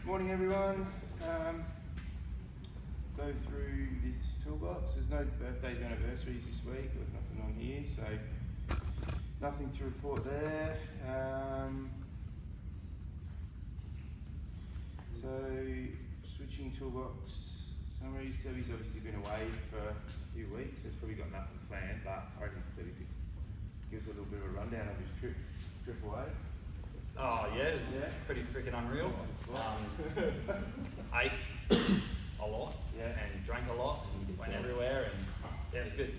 Morning everyone. Go through this toolbox. There's no birthdays or anniversaries this week. There's nothing on here, so nothing to report there. So switching toolbox summary. Sebby's obviously been away for a few weeks, so he's probably got nothing planned, but I reckon Sebby could give us a little bit of a rundown of his trip away. Oh yeah, it was pretty freaking unreal. Ate a lot, and drank a lot, and went everywhere, and it was good.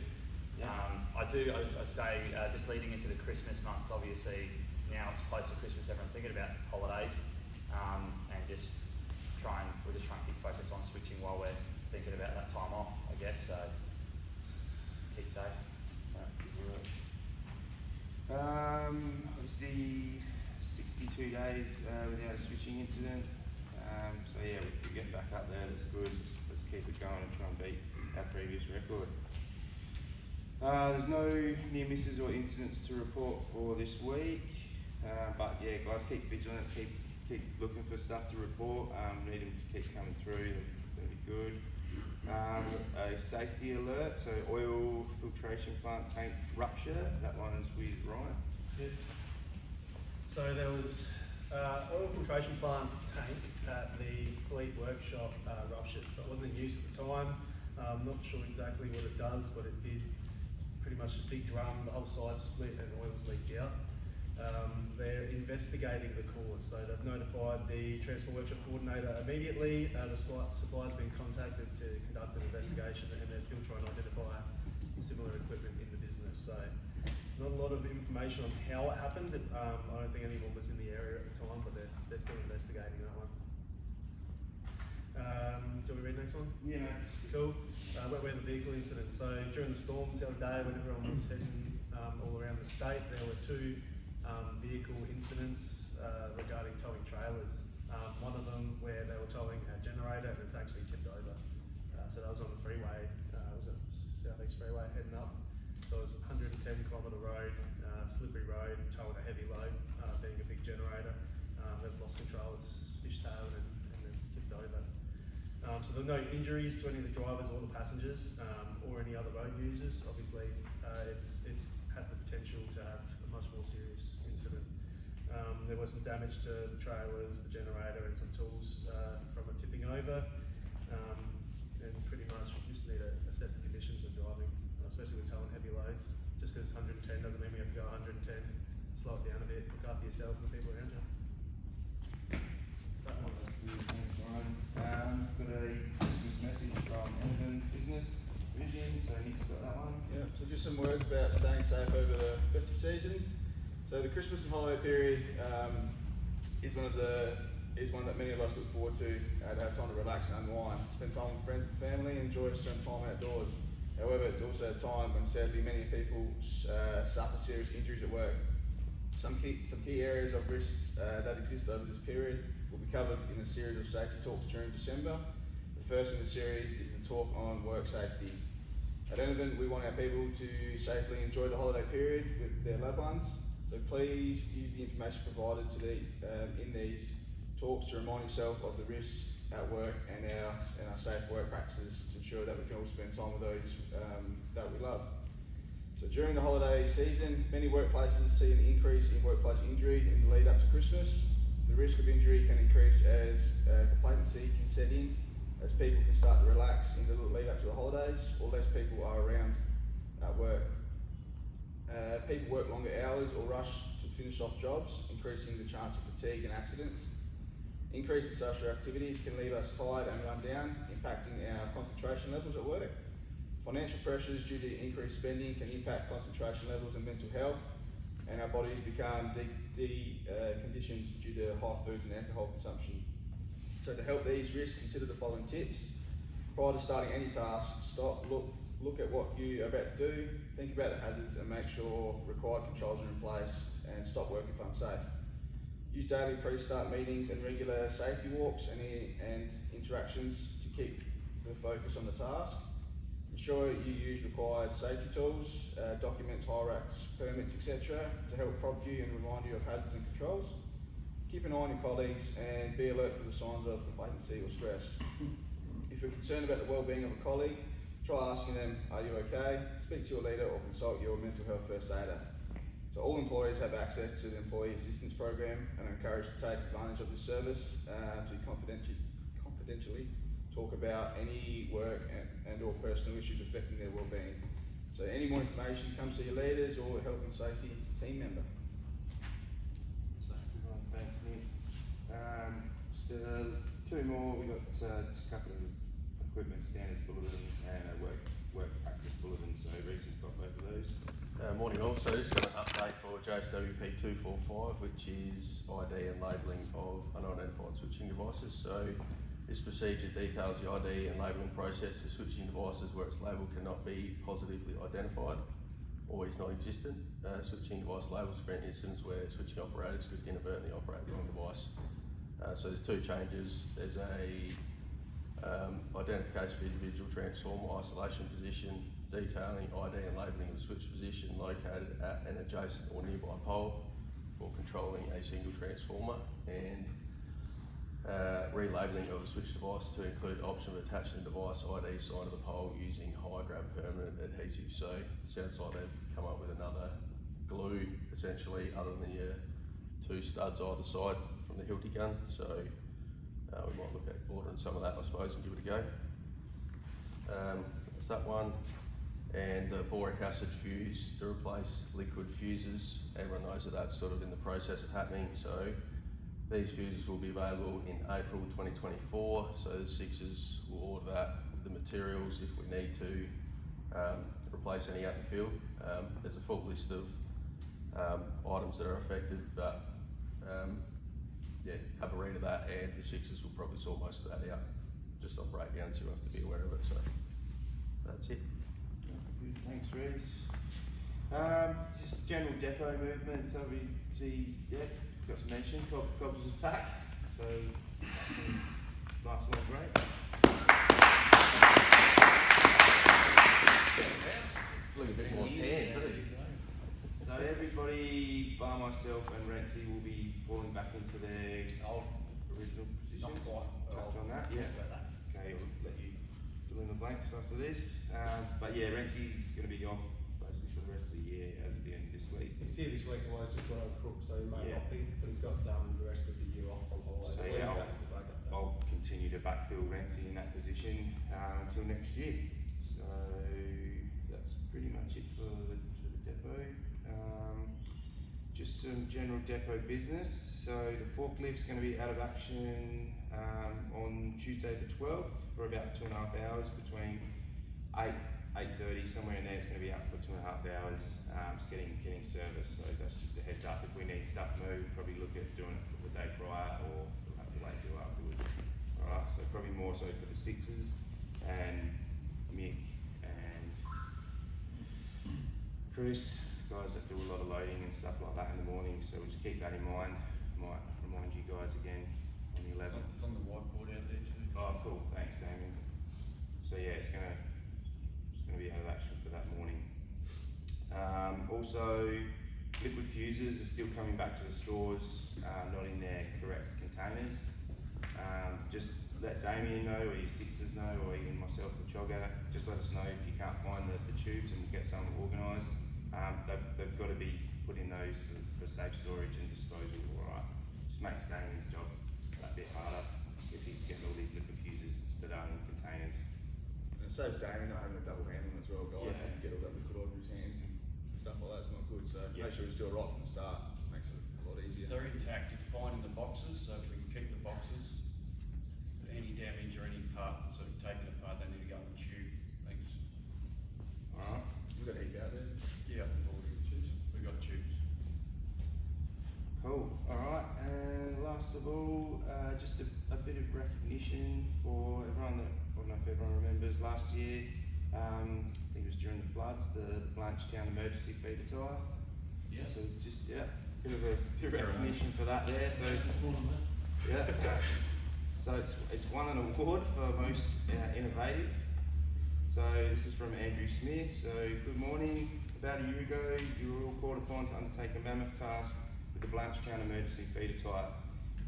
I say, just leading into the Christmas months, obviously now it's close to Christmas, everyone's thinking about holidays, and we're just trying to keep focus on switching while we're thinking about that time off, I guess. So keep safe. Obviously 62 days without a switching incident. So yeah, we're getting back up there. That's good. Let's keep it going and try and beat our previous record. There's no near misses or incidents to report for this week. But yeah, guys, keep vigilant. Keep looking for stuff to report. Need them to keep coming through. That'll be good. A safety alert. So oil filtration plant tank rupture. That one's with Ryan. Yeah. So there was oil filtration plant tank at the Fleet workshop ruptured. So it wasn't in use at the time. I'm not sure exactly what it does, but it did. It's pretty much a big drum, the whole side split and oil was leaked out. They're investigating the cause, so they've notified the Transport Workshop Coordinator immediately. The supplier's been contacted to conduct an investigation, and they're still trying to identify similar equipment in the business. So not a lot of information on how it happened. I don't think anyone was in the area at the time, but they're still investigating that one. Do you want me to read the next one? Yeah. Cool. Where the vehicle incident. So during the storms the other day, when everyone was heading all around the state, there were two vehicle incidents regarding towing trailers. One of them where they were towing a generator and it's actually tipped over. So that was on the freeway, was it Southeast Freeway heading up. So it was 110 kilometre road, slippery road, towing a heavy load, being a big generator. They've lost control, it's fishtailed and then it's tipped over. So there are no injuries to any of the drivers or the passengers or any other road users. Obviously, it's had the potential to have a much more serious incident. There was some damage to the trailers, the generator and some tools from it tipping over. And pretty much we just need to assess the conditions when driving, especially with towing heavy loads. Just because it's 110 doesn't mean we have to go 110. Slow it down a bit, look after yourself and the people around you. That's that one. Thanks, Ryan. Got a Christmas message from Evan Business Vision, so Nick's got that one. Yeah, so just some words about staying safe over the festive season. So the Christmas and holiday period is one that many of us look forward to have time to relax and unwind, spend time with friends and family, enjoy some time outdoors. However, it's also a time when sadly many people suffer serious injuries at work. Some key areas of risks that exist over this period will be covered in a series of safety talks during December. The first in the series is the talk on work safety. At Enervin, we want our people to safely enjoy the holiday period with their loved ones. So please use the information provided in these talks to remind yourself of the risks at work and our safe work practices to ensure that we can all spend time with those that we love. So during the holiday season, many workplaces see an increase in workplace injury in the lead up to Christmas. The risk of injury can increase as complacency can set in, as people can start to relax in the lead up to the holidays, or less people are around at work. People work longer hours or rush to finish off jobs, increasing the chance of fatigue and accidents. Increase in social activities can leave us tired and run down, impacting our concentration levels at work. Financial pressures due to increased spending can impact concentration levels and mental health, and our bodies become conditioned due to high foods and alcohol consumption. So to help these risks, consider the following tips. Prior to starting any task, stop, look at what you are about to do, think about the hazards and make sure required controls are in place and stop work if unsafe. Use daily pre-start meetings and regular safety walks and interactions to keep the focus on the task. Ensure you use required safety tools, documents, high racks, permits, etc. to help prompt you and remind you of hazards and controls. keep an eye on your colleagues and be alert for the signs of complacency or stress. If you're concerned about the well-being of a colleague, try asking them, are you okay? Speak to your leader or consult your mental health first aider. So all employees have access to the Employee Assistance Program and are encouraged to take advantage of this service to confidentially talk about any work and or personal issues affecting their well-being. So any more information, come see your leaders or a health and safety team member. Good one, thanks Nick. Just two more, we've got just a couple of equipment standards bulletins and a work practice bulletin, so Reece has got both of those. Morning all, so just got an update for JSWP 245, which is ID and labelling of unidentified switching devices. So this procedure details the ID and labelling process for switching devices where its label cannot be positively identified or is non-existent. Switching device labels prevent incidents where switching operators could inadvertently operate the wrong device. So there's two changes. There's a identification of individual transformer isolation position, detailing ID and labelling of the switch position located at an adjacent or nearby pole for controlling a single transformer, and relabelling of the switch device to include the option of attaching the device ID sign to the pole using high grab permanent adhesive. So it sounds like they've come up with another glue essentially other than the two studs either side from the Hilti gun. So we might look at ordering some of that, I suppose, and give it a go. That's that one. And the boric acid fuse to replace liquid fuses. Everyone knows that that's sort of in the process of happening. So these fuses will be available in April 2024. So the Sixers will order that with the materials if we need to replace any out in the field. There's a full list of items that are affected, but yeah, have a read of that, and the Sixers will probably sort most of that out just on breakdowns. You'll have to be aware of it. So that's it. Good, thanks Reece. Just general depot movement, so we see, yeah, got to mention, Cobbs is back, so nice long break. Look a bit more tan, doesn't it? So everybody, bar myself and Renzi, will be falling back into their original positions. Not quite. Touch on that, yeah. Okay, I'll let you fill in the blanks after this. But yeah, Renzi's going to be off basically for the rest of the year as of the end of this week. He's here this week, otherwise just got over Crook, so he may Yeah. not be, but he's got the rest of the year off on holiday. So He's yeah, back for the backup day. I'll continue to backfill Renzi in that position until next year. So that's pretty much it for the depot. Just some general depot business. So the forklift's going to be out of action on Tuesday the 12th for about 2.5 hours, between 8:30, somewhere in there. It's going to be out for 2.5 hours, just getting service. So that's just a heads up. If we need stuff moved, probably look at doing it the day prior, or we'll have to wait till afterwards. All right. So probably more so for the Sixers and Mick and Chris, guys that do a lot of loading and stuff like that in the morning. So we'll just keep that in mind. Might remind you guys again on the 11th. It's on the whiteboard out there too. Oh, cool. Thanks, Damien. So yeah, it's gonna be out of action for that morning. Also, liquid fuses are still coming back to the stores, not in their correct containers. Just let Damien know, or your Sixers know, or even myself, the Chogger. Just let us know if you can't find the tubes, and we'll get some organised. They've got to be put in those for safe storage and disposal. All right. Just makes Damien's job a bit harder if he's getting all these liquid fuses that aren't in containers. And it saves Damien not having a double handle as well, guys. Yeah. And get all that liquid over his hands and stuff like that's not good. So Yeah. make sure he's doing it right from the start. Makes it a lot easier. They're intact, it's fine in the boxes, so if we can keep the boxes, any damage or any part that's sort of taken apart, they need to go in the tube. Thanks. All right. We've got a heap out there. Yeah, we've already tubes. We've got tubes. Cool. All right. And last of all, just a bit of recognition for everyone that, I don't know if everyone remembers, last year, I think it was during the floods, the Blanchetown emergency feeder tyre. Yeah. So just, yeah, bit of recognition for that there. So yeah. So it's won an award for most innovative. So this is from Andrew Smith. So good morning. About a year ago, you were all called upon to undertake a mammoth task with the Blanchetown emergency feeder tyre.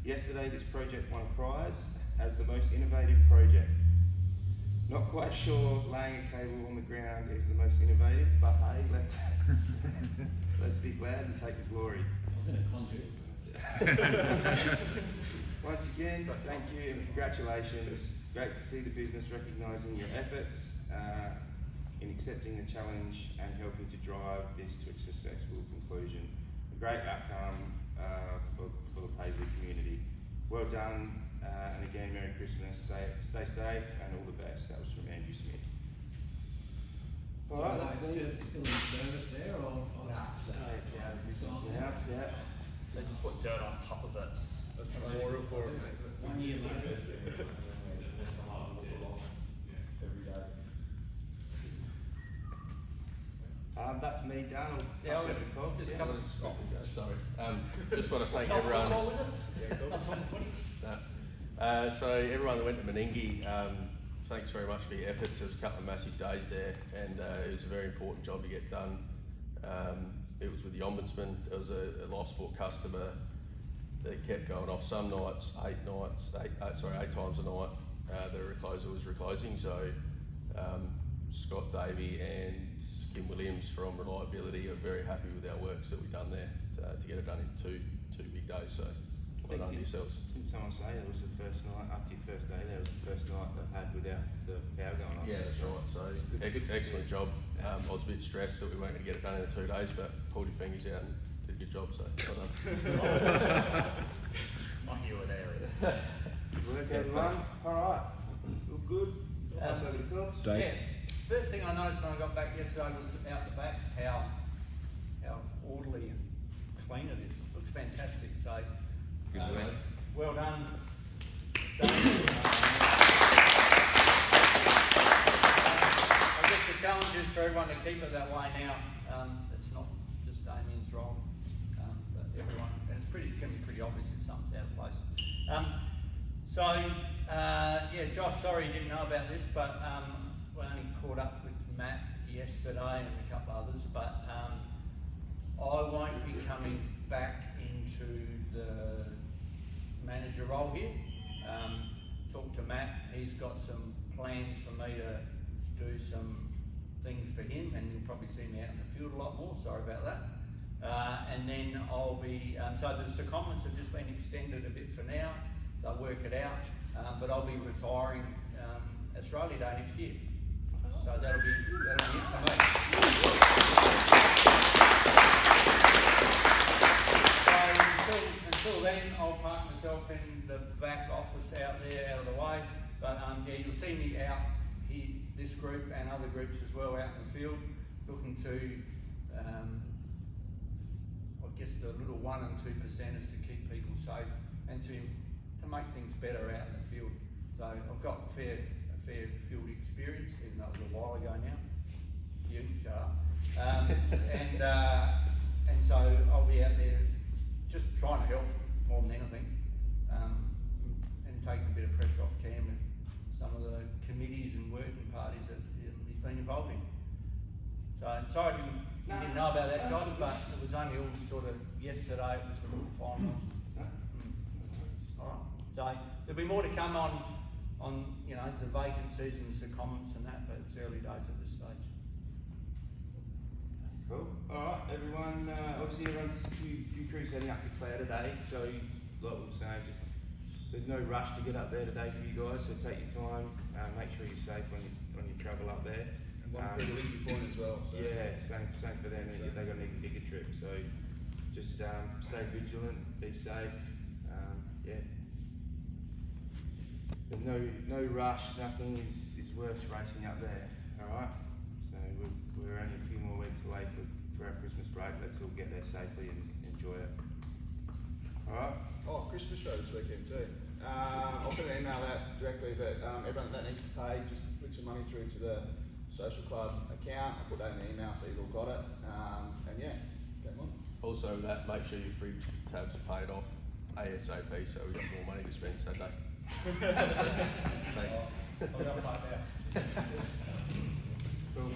Yesterday, this project won a prize as the most innovative project. Not quite sure laying a cable on the ground is the most innovative, but hey, let's be glad and take the glory. Once again, thank you and congratulations. Great to see the business recognising your efforts in accepting the challenge and helping to drive this to a successful conclusion. A great outcome for the Paisley community. Well done, and again, Merry Christmas. Stay safe and all the best. That was from Andrew Smith. All right, that's me. Still in service there, or? It's out of business now. Yeah. They just put dirt on top of it. That's the memorial for it. 1 year later. That's me done. Yeah, I'll pass over to Cobb. just Yeah. come- Sorry. Just want to thank Not everyone. football, was it? Not footy? No. So everyone that went to Meningie, thanks very much for your efforts. There was a couple of massive days there, and it was a very important job to get done. It was with the Ombudsman. There was a life sport customer that kept going off some nights, 8 times a night. The recloser was reclosing, so Scott Davey and Kim Williams from Reliability are very happy with our works that we've done there to get it done in two big days. So well done to yourselves. Didn't someone say it was the first night, after your first day, that was the first night they've had without the power going on? Yeah, that's right. So excellent job. I was a bit stressed that we weren't going to get it done in 2 days, but pulled your fingers out and did a good job. So well done. Not you were there. Good work, everyone. All right, all good. Pass over to Cobbs. Yeah, first thing I noticed when I got back yesterday was out the back how orderly and clean it is. It looks fantastic. So, well done. I guess the challenge is for everyone to keep it that way now. It's not just Damien's role, but everyone. And it's can be pretty obvious if something's out of place. Yeah, Josh, sorry you didn't know about this, but we only caught up with Matt yesterday and a couple others, but I won't be coming back into the manager role here. Talked to Matt, he's got some plans for me to do some things for him, and you'll probably see me out in the field a lot more, sorry about that. And then I'll be, so the secondments have just been extended a bit for now, they'll work it out, but I'll be retiring Australia Day next year. So that'll be it for me. So until then, I'll park myself in the back office out there, out of the way. But yeah, you'll see me out here, this group and other groups as well, out in the field, looking to, I guess the little 1 and 2% is to keep people safe and to make things better out in the field. So I've got a fair field experience, even though it was a while ago now. You shut up. And so I'll be out there just trying to help more than anything, and taking a bit of pressure off Cam and some of the committees and working parties that he's been involved in. So sorry you didn't know about that, Josh, but it was only all sort of yesterday. It was the final. All right. So there'll be more to come on the vacancies and the comments and that, but it's early days at this stage. Cool. All right, everyone. Obviously, everyone's few crews heading up to Clare today, so like we were saying, there's no rush to get up there today for you guys. So take your time. Make sure you're safe when you travel up there. And one big easy point as well. So. Yeah, same for them. They're going to need a bigger trip, so just stay vigilant, be safe. Yeah. There's no rush. Nothing is worth racing up there. All right. So we're only a few more weeks away for our Christmas break. Let's all get there safely and enjoy it. All right. Oh, Christmas show this weekend too. I'll send an email out directly, but everyone that needs to pay, just flick some money through to the social club account. I'll put that in the email so you've all got it. And yeah, get on. Also, that make sure your fridge tabs are paid off ASAP, so we've got more money to spend Saturday. Thanks. I'll go find out. Cool.